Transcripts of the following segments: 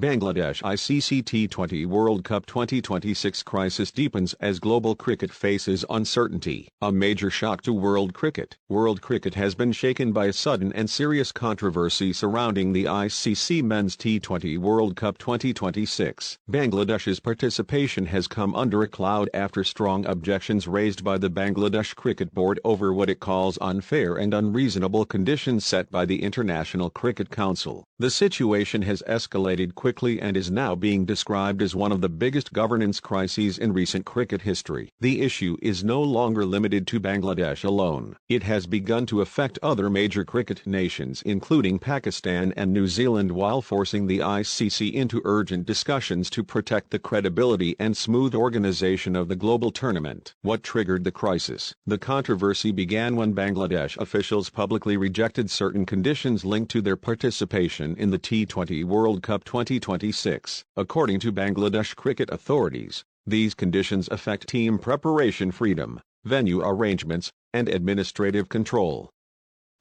Bangladesh ICC T20 World Cup 2026 crisis deepens as global cricket faces uncertainty. A major shock to world cricket. World cricket has been shaken by a sudden and serious controversy surrounding the ICC Men's T20 World Cup 2026. Bangladesh's participation has come under a cloud after strong objections raised by the Bangladesh Cricket Board over what it calls unfair and unreasonable conditions set by the International Cricket Council. The situation has escalated quickly and is now being described as one of the biggest governance crises in recent cricket history. The issue is no longer limited to Bangladesh alone. It has begun to affect other major cricket nations including Pakistan and New Zealand, while forcing the ICC into urgent discussions to protect the credibility and smooth organization of the global tournament. What triggered the crisis? The controversy began when Bangladesh officials publicly rejected certain conditions linked to their participation in the T20 World Cup 2026. According to Bangladesh cricket authorities, these conditions affect team preparation freedom, venue arrangements, and administrative control.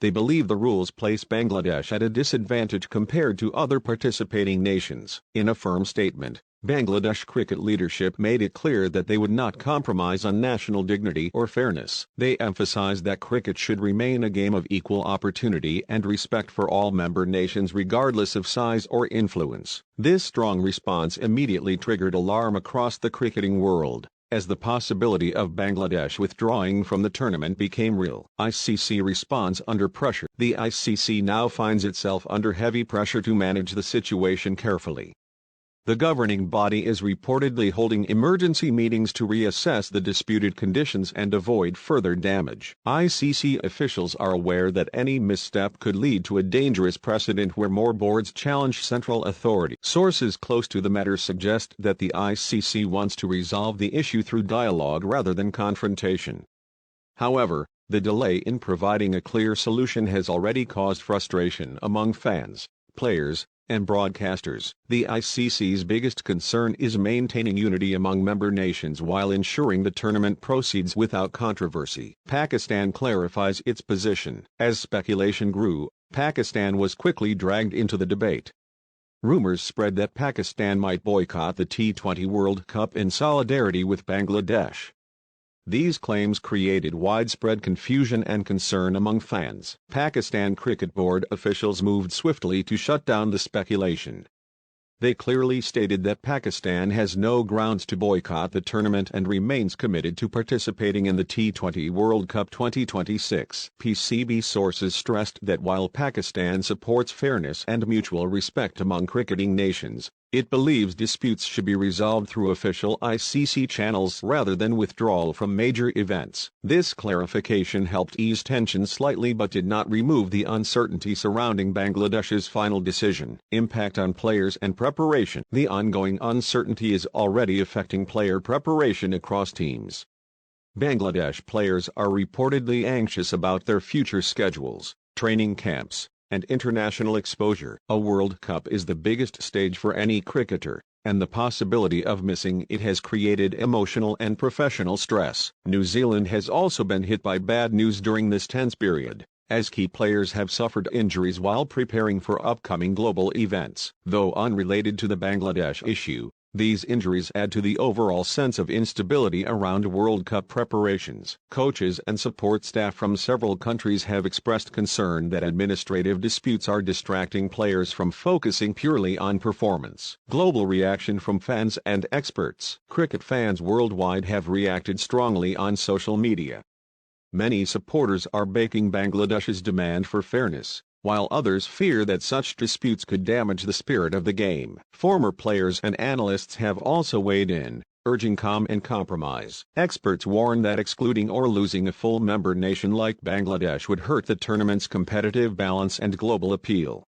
They believe the rules place Bangladesh at a disadvantage compared to other participating nations. In a firm statement, Bangladesh cricket leadership made it clear that they would not compromise on national dignity or fairness. They emphasized that cricket should remain a game of equal opportunity and respect for all member nations regardless of size or influence. This strong response immediately triggered alarm across the cricketing world, as the possibility of Bangladesh withdrawing from the tournament became real. ICC responds under pressure. The ICC now finds itself under heavy pressure to manage the situation carefully. The governing body is reportedly holding emergency meetings to reassess the disputed conditions and avoid further damage. ICC officials are aware that any misstep could lead to a dangerous precedent where more boards challenge central authority. Sources close to the matter suggest that the ICC wants to resolve the issue through dialogue rather than confrontation. However, the delay in providing a clear solution has already caused frustration among fans, players, and broadcasters. The ICC's biggest concern is maintaining unity among member nations while ensuring the tournament proceeds without controversy. Pakistan clarifies its position. As speculation grew, Pakistan was quickly dragged into the debate. Rumors spread that Pakistan might boycott the T20 World Cup in solidarity with Bangladesh. These claims created widespread confusion and concern among fans. Pakistan Cricket Board officials moved swiftly to shut down the speculation. They clearly stated that Pakistan has no grounds to boycott the tournament and remains committed to participating in the T20 World Cup 2026. PCB sources stressed that while Pakistan supports fairness and mutual respect among cricketing nations, it believes disputes should be resolved through official ICC channels rather than withdrawal from major events. This clarification helped ease tensions slightly but did not remove the uncertainty surrounding Bangladesh's final decision. Impact on players and preparation. The ongoing uncertainty is already affecting player preparation across teams. Bangladesh players are reportedly anxious about their future schedules, training camps, and international exposure. A World Cup is the biggest stage for any cricketer, and the possibility of missing it has created emotional and professional stress. New Zealand has also been hit by bad news during this tense period, as key players have suffered injuries while preparing for upcoming global events. Though unrelated to the Bangladesh issue, these injuries add to the overall sense of instability around World Cup preparations. Coaches and support staff from several countries have expressed concern that administrative disputes are distracting players from focusing purely on performance. Global reaction from fans and experts. Cricket fans worldwide have reacted strongly on social media. Many supporters are backing Bangladesh's demand for fairness, while others fear that such disputes could damage the spirit of the game. Former players and analysts have also weighed in, urging calm and compromise. Experts warn that excluding or losing a full member nation like Bangladesh would hurt the tournament's competitive balance and global appeal.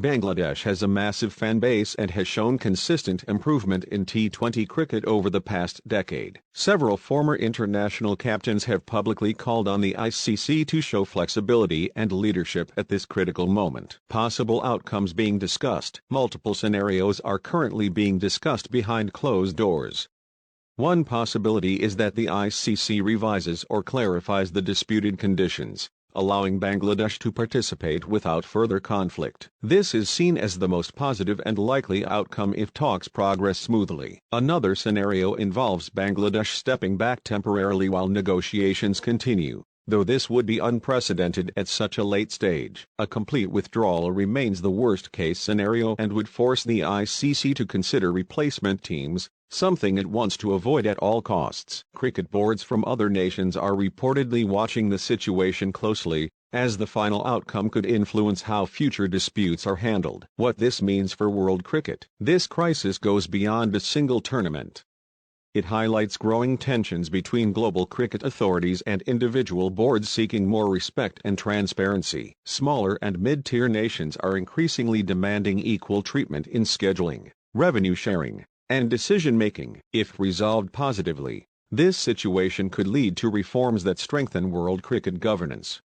Bangladesh has a massive fan base and has shown consistent improvement in T20 cricket over the past decade. Several former international captains have publicly called on the ICC to show flexibility and leadership at this critical moment. Possible outcomes being discussed. Multiple scenarios are currently being discussed behind closed doors. One possibility is that the ICC revises or clarifies the disputed conditions, allowing Bangladesh to participate without further conflict. This is seen as the most positive and likely outcome if talks progress smoothly. Another scenario involves Bangladesh stepping back temporarily while negotiations continue, though this would be unprecedented at such a late stage. A complete withdrawal remains the worst-case scenario and would force the ICC to consider replacement teams, something it wants to avoid at all costs. Cricket boards from other nations are reportedly watching the situation closely, as the final outcome could influence how future disputes are handled. What this means for world cricket. This crisis goes beyond a single tournament. It highlights growing tensions between global cricket authorities and individual boards seeking more respect and transparency. Smaller and mid-tier nations are increasingly demanding equal treatment in scheduling, revenue sharing, and decision-making. If resolved positively, this situation could lead to reforms that strengthen world cricket governance.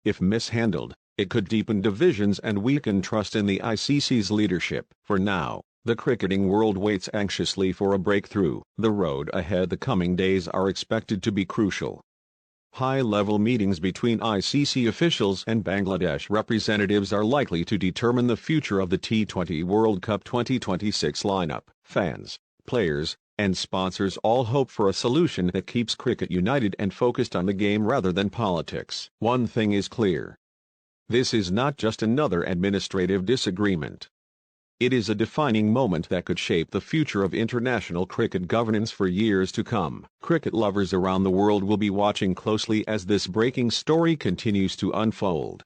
If mishandled, it could deepen divisions and weaken trust in the ICC's leadership. For now, the cricketing world waits anxiously for a breakthrough. The road ahead. The coming days are expected to be crucial. High-level meetings between ICC officials and Bangladesh representatives are likely to determine the future of the T20 World Cup 2026 lineup. Fans, players, and sponsors all hope for a solution that keeps cricket united and focused on the game rather than politics. One thing is clear. This is not just another administrative disagreement. It is a defining moment that could shape the future of international cricket governance for years to come. Cricket lovers around the world will be watching closely as this breaking story continues to unfold.